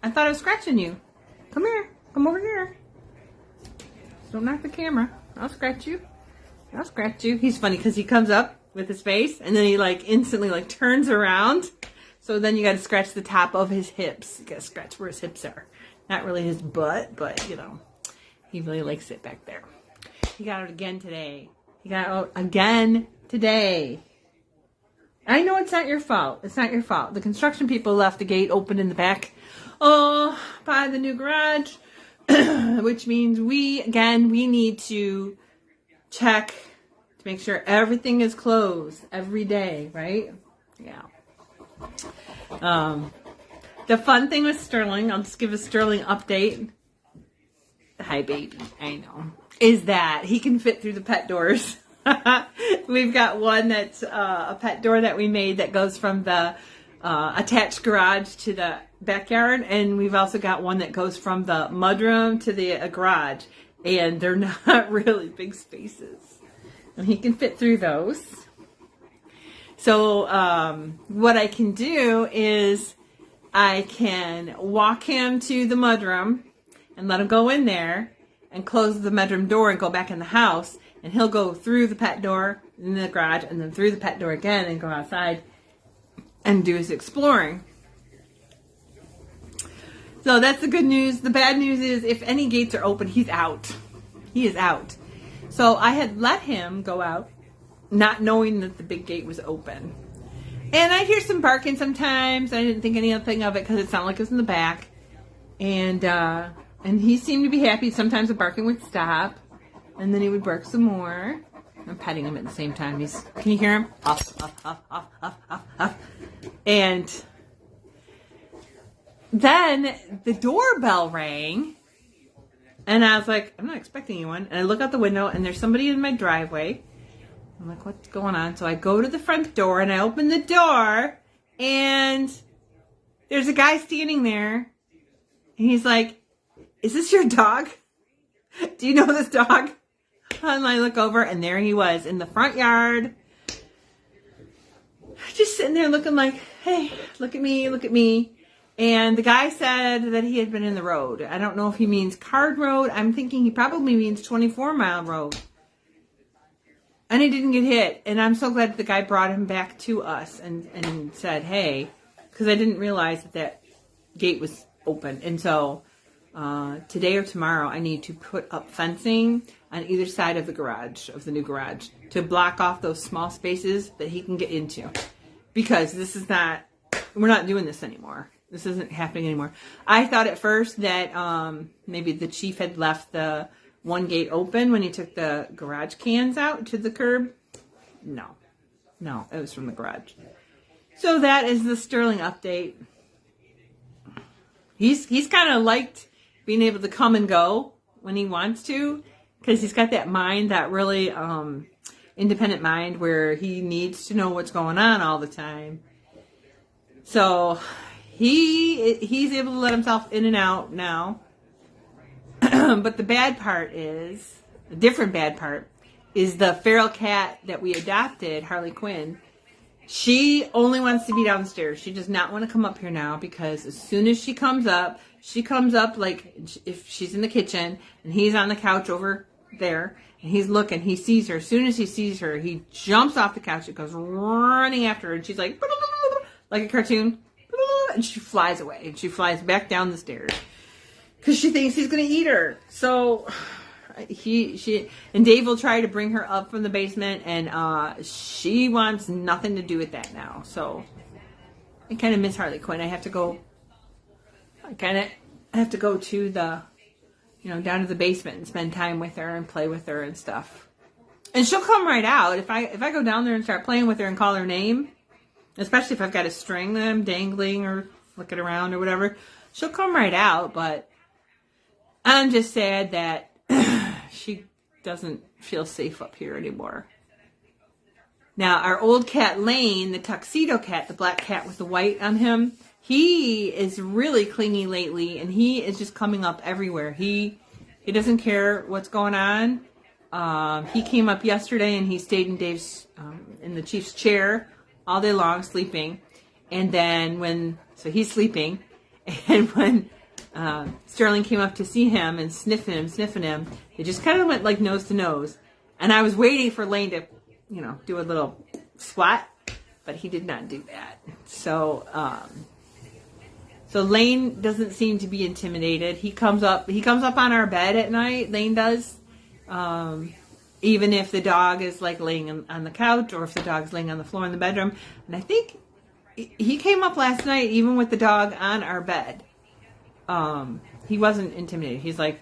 I thought I was scratching you. Come here. Come over here. Don't knock the camera. I'll scratch you. I'll scratch you. He's funny because he comes up with his face and then he like instantly like turns around. So then you got to scratch the top of his hips. You got to scratch where his hips are. Not really his butt, but you know, he really likes it back there. He got it again today. He got it out again today. I know it's not your fault. It's not your fault. The construction people left the gate open in the back. Oh, by the new garage. Which means we need to check to make sure everything is closed every day, right? Yeah. The fun thing with Sterling, I'll just give a Sterling update. Hi, baby. I know. Is that he can fit through the pet doors. We've got one that's a pet door that we made that goes from the attached garage to the backyard, and we've also got one that goes from the mudroom to the garage, and they're not really big spaces, and he can fit through those. So what I can do is I can walk him to the mudroom and let him go in there and close the mudroom door and go back in the house, and he'll go through the pet door in the garage and then through the pet door again and go outside and do his exploring. So that's the good news. The bad news is if any gates are open, he's out. He is out. So I had let him go out, not knowing that the big gate was open. And I hear some barking sometimes. I didn't think anything of it because it sounded like it was in the back. And he seemed to be happy. Sometimes the barking would stop, and then he would bark some more. I'm petting him at the same time. Can you hear him? Huff, huff, huff, huff, huff, huff, huff. And then the doorbell rang, and I was like, I'm not expecting anyone. And I look out the window, and there's somebody in my driveway. I'm like, what's going on? So I go to the front door, and I open the door, and there's a guy standing there, and he's like, is this your dog? Do you know this dog? And I look over, and there he was in the front yard, just sitting there looking like, hey, look at me, look at me. And the guy said that he had been in the road. I don't know if he means Card Road. I'm thinking he probably means 24-mile road. And he didn't get hit. And I'm so glad that the guy brought him back to us and said, hey, because I didn't realize that gate was open. And so today or tomorrow, I need to put up fencing on either side of the garage, of the new garage, to block off those small spaces that he can get into. Because this is not, we're not doing this anymore. This isn't happening anymore. I thought at first that maybe the chief had left the one gate open when he took the garage cans out to the curb. No, it was from the garage. So that is the Sterling update. He's kind of liked being able to come and go when he wants to, because he's got that mind, that really independent mind where he needs to know what's going on all the time. So he's able to let himself in and out now. But the bad part is, the different bad part, is the feral cat that we adopted, Harley Quinn. She only wants to be downstairs. She does not want to come up here now, because as soon as she comes up like if she's in the kitchen and he's on the couch over there and he's looking, he sees her. As soon as he sees her, he jumps off the couch and goes running after her, and she's like a cartoon, and she flies away, and she flies back down the stairs because she thinks he's going to eat her. So she and Dave will try to bring her up from the basement, and she wants nothing to do with that now. So I kind of miss Harley Quinn. I have to go to the, down to the basement and spend time with her and play with her and stuff. And she'll come right out if I go down there and start playing with her and call her name, especially if I've got a string that I'm dangling or flicking around or whatever. She'll come right out, but I'm just sad that she doesn't feel safe up here anymore. Now, our old cat Lane, the tuxedo cat, the black cat with the white on him, he is really clingy lately, and he is just coming up everywhere. He doesn't care what's going on. He came up yesterday, and he stayed in Dave's in the chief's chair all day long, sleeping. And then so he's sleeping, And when Sterling came up to see him and sniffing him, they just kind of went like nose to nose. And I was waiting for Lane to, do a little squat, but he did not do that. So, so Lane doesn't seem to be intimidated. He comes up on our bed at night. Lane does, even if the dog is like laying on the couch or if the dog's laying on the floor in the bedroom. And I think he came up last night even with the dog on our bed. He wasn't intimidated. He's like,